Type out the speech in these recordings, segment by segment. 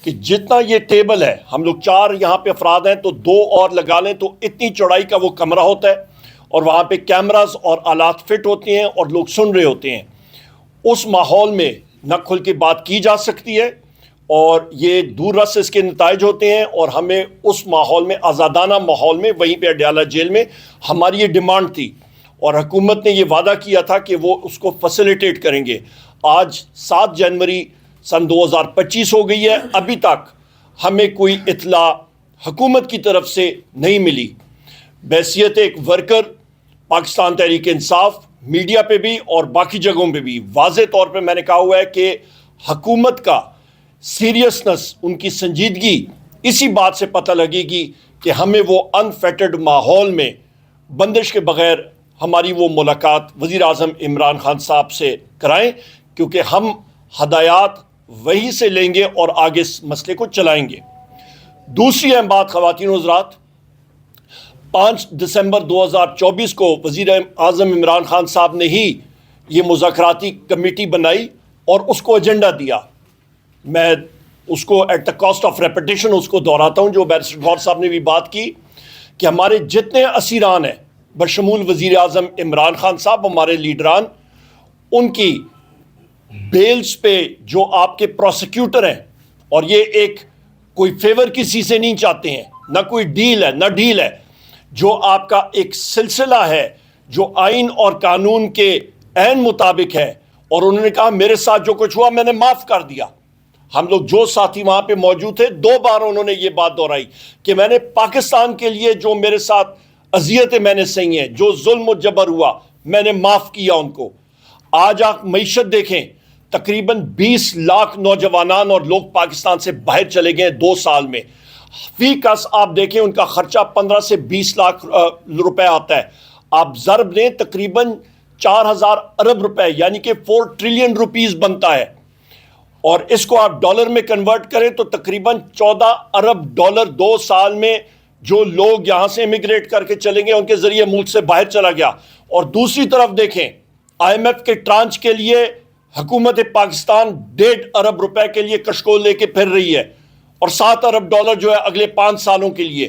کہ جتنا یہ ٹیبل ہے، ہم لوگ 4 یہاں پہ افراد ہیں تو 2 اور لگا لیں تو اتنی چوڑائی کا وہ کمرہ ہوتا ہے، اور وہاں پہ کیمراز اور آلات فٹ ہوتے ہیں اور لوگ سن رہے ہوتے ہیں. اس ماحول میں نہ کھل کے بات کی جا سکتی ہے، اور یہ دور رس اس کے نتائج ہوتے ہیں. اور ہمیں اس ماحول میں، آزادانہ ماحول میں، وہیں پہ اڈیالہ جیل میں ہماری یہ ڈیمانڈ تھی، اور حکومت نے یہ وعدہ کیا تھا کہ وہ اس کو فیسیلیٹیٹ کریں گے. آج 7 جنوری سن 2025 ہو گئی ہے، ابھی تک ہمیں کوئی اطلاع حکومت کی طرف سے نہیں ملی. بحیثیت ایک ورکر پاکستان تحریک انصاف، میڈیا پہ بھی اور باقی جگہوں پہ بھی واضح طور پہ میں نے کہا ہوا ہے کہ حکومت کا سیریسنس، ان کی سنجیدگی اسی بات سے پتہ لگے گی کہ ہمیں وہ انفیٹرڈ ماحول میں بندش کے بغیر ہماری وہ ملاقات وزیر اعظم عمران خان صاحب سے کرائیں، کیونکہ ہم ہدایات وہی سے لیں گے اور آگے اس مسئلے کو چلائیں گے. دوسری اہم بات خواتین و حضرات، 5 دسمبر 2024 کو وزیر اعظم عمران خان صاحب نے ہی یہ مذاکراتی کمیٹی بنائی اور اس کو ایجنڈا دیا. میں اس کو at the cost of repetition اس کو دہراتا ہوں، جو بیرسٹر غور صاحب نے بھی بات کی، کہ ہمارے جتنے اسیران ہیں بشمول وزیر اعظم عمران خان صاحب، ہمارے لیڈران، ان کی بیلز پہ جو آپ کے پروسیکیوٹر ہیں، اور یہ ایک کوئی فیور کسی سے نہیں چاہتے ہیں، نہ کوئی ڈیل ہے نہ ڈیل ہے، جو آپ کا ایک سلسلہ ہے جو آئین اور قانون کے عین مطابق ہے. اور انہوں نے کہا میرے ساتھ جو کچھ ہوا میں نے معاف کر دیا. ہم لوگ جو ساتھی وہاں پہ موجود تھے، 2 بار انہوں نے یہ بات دہرائی کہ میں نے پاکستان کے لیے جو میرے ساتھ اذیتیں میں نے سہی ہیں، جو ظلم و جبر ہوا، میں نے معاف کیا ان کو. آج آپ معیشت دیکھیں، تقریباً 20 لاکھ نوجوانان اور لوگ پاکستان سے باہر چلے گئے 2 سال میں. فی کس آپ دیکھیں ان کا خرچہ 15 سے 20 لاکھ روپے آتا ہے. آپ ضرب دیں تقریباً 4000 ارب روپے، یعنی کہ 4 ٹریلین روپیز بنتا ہے. اور اس کو آپ ڈالر میں کنورٹ کریں تو تقریباً 14 ارب ڈالر 2 سال میں جو لوگ یہاں سے امیگریٹ کر کے چلیں گے ان کے ذریعے ملک سے باہر چلا گیا. اور دوسری طرف دیکھیں IMF کے ٹرانچ کے لیے حکومت پاکستان 1.5 ارب روپے کے لیے کشکول لے کے پھر رہی ہے، اور 7 ارب ڈالر جو ہے اگلے 5 سالوں کے لیے.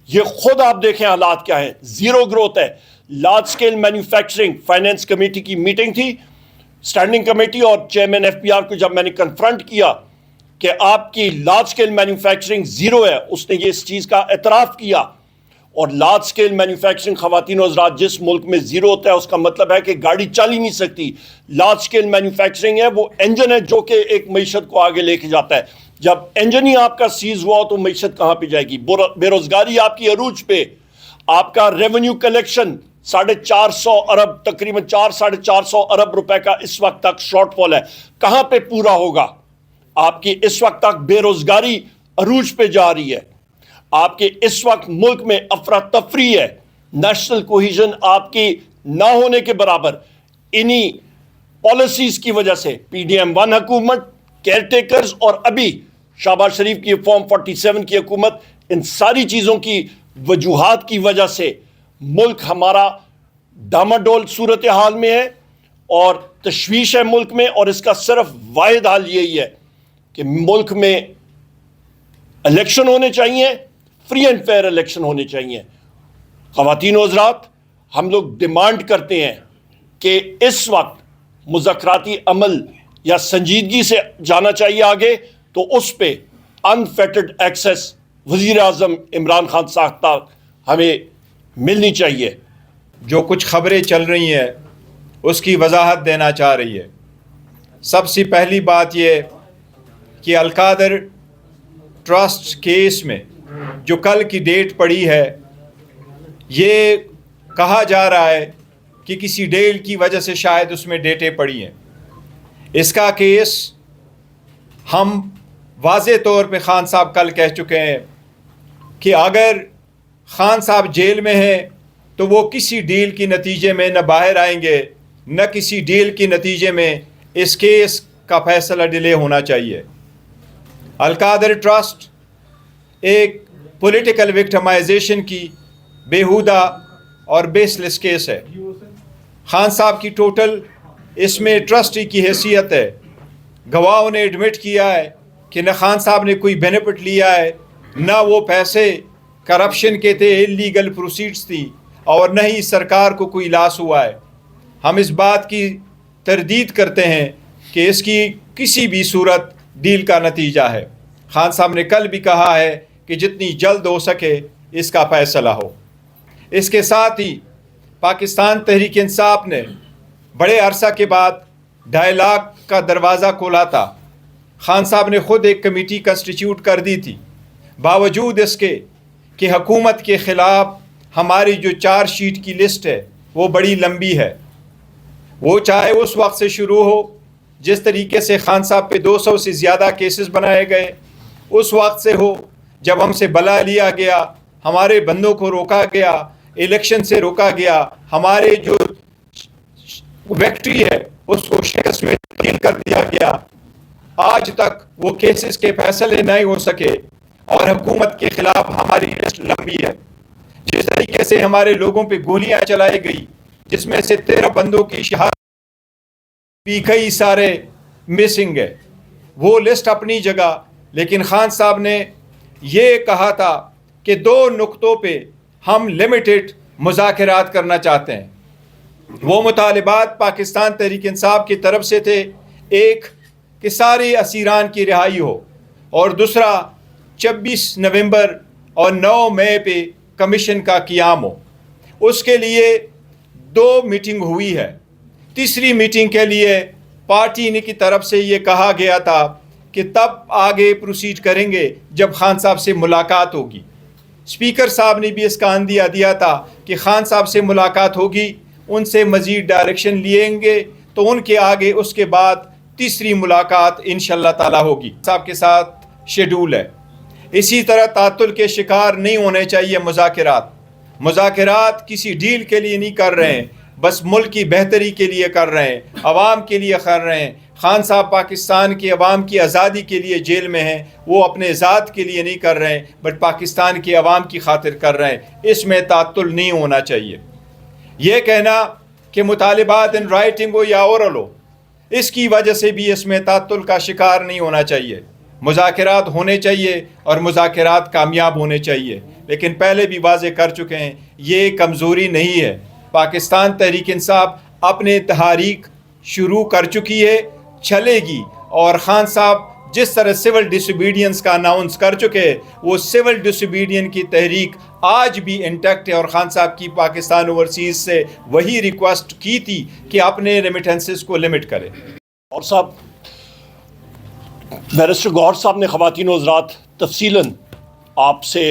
یہ خود آپ دیکھیں حالات کیا ہیں، زیرو گروتھ ہے. Large scale manufacturing finance committee کی میٹنگ تھی، اسٹینڈنگ کمیٹی، اور چیئرمین FPR کو جب میں نے کنفرنٹ کیا کہ آپ کی لارج سکیل مینوفیکچرنگ زیرو ہے، اس نے یہ اس چیز کا اعتراف کیا. اور لارج سکیل مینوفیکچرنگ خواتین و حضرات جس ملک میں زیرو ہوتا ہے اس کا مطلب ہے کہ گاڑی چل ہی نہیں سکتی. لارج سکیل مینوفیکچرنگ ہے وہ انجن ہے جو کہ ایک معیشت کو آگے لے کے جاتا ہے. جب انجن ہی آپ کا سیز ہوا ہو تو معیشت کہاں پہ جائے گی؟ بے روزگاری آپ کی عروج پہ، آپ کا ریونیو کلیکشن 450 ارب، تقریباً 400-450 ارب روپے کا اس وقت تک شارٹ فال ہے. کہاں پہ پورا ہوگا؟ آپ کی اس وقت تک بے روزگاری عروج پہ جا رہی ہے. آپ کے اس وقت ملک میں افراتفری ہے، نیشنل کوہیژن آپ کی نہ ہونے کے برابر. انہی پالیسیز کی وجہ سے PDM-1 حکومت، کیئر ٹیکرز، اور ابھی شہباز شریف کی فارم 47 کی حکومت، ان ساری چیزوں کی وجوہات کی وجہ سے ملک ہمارا ڈاماڈول صورتحال میں ہے اور تشویش ہے ملک میں. اور اس کا صرف واحد حل یہی ہے کہ ملک میں الیکشن ہونے چاہیے، فری اینڈ فیئر الیکشن ہونے چاہیے. خواتین و حضرات، ہم لوگ ڈیمانڈ کرتے ہیں کہ اس وقت مذاکراتی عمل یا سنجیدگی سے جانا چاہیے آگے، تو اس پہ انفیٹرڈ ایکسیس وزیر اعظم عمران خان صاحب تک ہمیں ملنی چاہیے. جو کچھ خبریں چل رہی ہیں اس کی وضاحت دینا چاہ رہی ہے. سب سے پہلی بات یہ کہ القادر ٹرسٹ کیس میں جو کل کی ڈیٹ پڑی ہے، یہ کہا جا رہا ہے کہ کسی ڈیل کی وجہ سے شاید اس میں ڈیٹیں پڑی ہیں. اس کا کیس ہم واضح طور پہ خان صاحب کل کہہ چکے ہیں کہ اگر خان صاحب جیل میں ہیں تو وہ کسی ڈیل کی نتیجے میں نہ باہر آئیں گے، نہ کسی ڈیل کے نتیجے میں اس کیس کا فیصلہ ڈیلے ہونا چاہیے. القادر ٹرسٹ ایک پولیٹیکل وکٹمائزیشن کی بیہودہ اور بیس لیس کیس ہے. خان صاحب کی ٹوٹل اس میں ٹرسٹی کی حیثیت ہے. گواہوں نے ایڈمٹ کیا ہے کہ نہ خان صاحب نے کوئی بینیفٹ لیا ہے، نہ وہ پیسے کرپشن کے تھے، انلیگل پروسیڈز تھی، اور نہ ہی سرکار کو کوئی لاس ہوا ہے۔ ہم اس بات کی تردید کرتے ہیں کہ اس کی کسی بھی صورت ڈیل کا نتیجہ ہے۔ خان صاحب نے کل بھی کہا ہے کہ جتنی جلد ہو سکے اس کا فیصلہ ہو۔ اس کے ساتھ ہی پاکستان تحریک انصاف نے بڑے عرصہ کے بعد ڈائلاگ کا دروازہ کھولا تھا۔ خان صاحب نے خود ایک کمیٹی کنسٹیٹیوٹ کر دی تھی، باوجود اس کے کہ حکومت کے خلاف ہماری جو چارج شیٹ کی لسٹ ہے وہ بڑی لمبی ہے۔ وہ چاہے اس وقت سے شروع ہو جس طریقے سے خان صاحب پہ 200 سے زیادہ کیسز بنائے گئے، اس وقت سے ہو جب ہم سے بلا لیا گیا، ہمارے بندوں کو روکا گیا، الیکشن سے روکا گیا، ہمارے جو وکٹری ہے اس کو شکست میں تبدیل کر دیا گیا، آج تک وہ کیسز کے فیصلے نہیں ہو سکے، اور حکومت کے خلاف ہماری لسٹ لمبی ہے۔ جس طریقے سے ہمارے لوگوں پہ گولیاں چلائی گئی، جس میں سے 13 بندوں کی شہادت بھی، کئی سارے مسنگ ہے، وہ لسٹ اپنی جگہ۔ لیکن خان صاحب نے یہ کہا تھا کہ 2 نقطوں پہ ہم لمیٹڈ مذاکرات کرنا چاہتے ہیں۔ وہ مطالبات پاکستان تحریک انصاف کی طرف سے تھے، ایک کہ سارے اسیران کی رہائی ہو، اور دوسرا 26 نومبر اور 9 مئی پہ کمیشن کا قیام ہو۔ اس کے لیے 2 میٹنگ ہوئی ہے۔ تیسری میٹنگ کے لیے پارٹی کی طرف سے یہ کہا گیا تھا کہ تب آگے پروسیڈ کریں گے جب خان صاحب سے ملاقات ہوگی۔ اسپیکر صاحب نے بھی اس کا عندیہ دیا تھا کہ خان صاحب سے ملاقات ہوگی، ان سے مزید ڈائریکشن لیں گے تو ان کے آگے اس کے بعد تیسری ملاقات انشاءاللہ تعالی ہوگی۔ صاحب کے ساتھ شیڈول ہے۔ اسی طرح تعطل کے شکار نہیں ہونے چاہیے مذاکرات کسی ڈیل کے لیے نہیں کر رہے ہیں، بس ملک کی بہتری کے لیے کر رہے ہیں، عوام کے لیے کر رہے ہیں۔ خان صاحب پاکستان کے عوام کی آزادی کے لیے جیل میں ہیں، وہ اپنے ذات کے لیے نہیں کر رہے ہیں بٹ پاکستان کے عوام کی خاطر کر رہے ہیں۔ اس میں تعطل نہیں ہونا چاہیے۔ یہ کہنا کہ مطالبات ان رائٹنگ ہو یا اورل ہو، اس کی وجہ سے بھی اس میں تعطل کا شکار نہیں ہونا چاہیے۔ مذاکرات ہونے چاہیے اور مذاکرات کامیاب ہونے چاہیے، لیکن پہلے بھی واضح کر چکے ہیں یہ کمزوری نہیں ہے۔ پاکستان تحریک انصاف اپنے تحریک شروع کر چکی ہے، چلے گی، اور خان صاحب جس طرح سول ڈس اوبیڈینس کا اناؤنس کر چکے، وہ سول ڈس اوبیڈین کی تحریک آج بھی انٹیکٹ ہے، اور خان صاحب کی پاکستان اوورسیز سے وہی ریکویسٹ کی تھی کہ اپنے ریمیٹنسز کو لمٹ کرے۔ اور صاحب، بیرسٹر گوہر صاحب نے خواتین و حضرات تفصیلاً آپ سے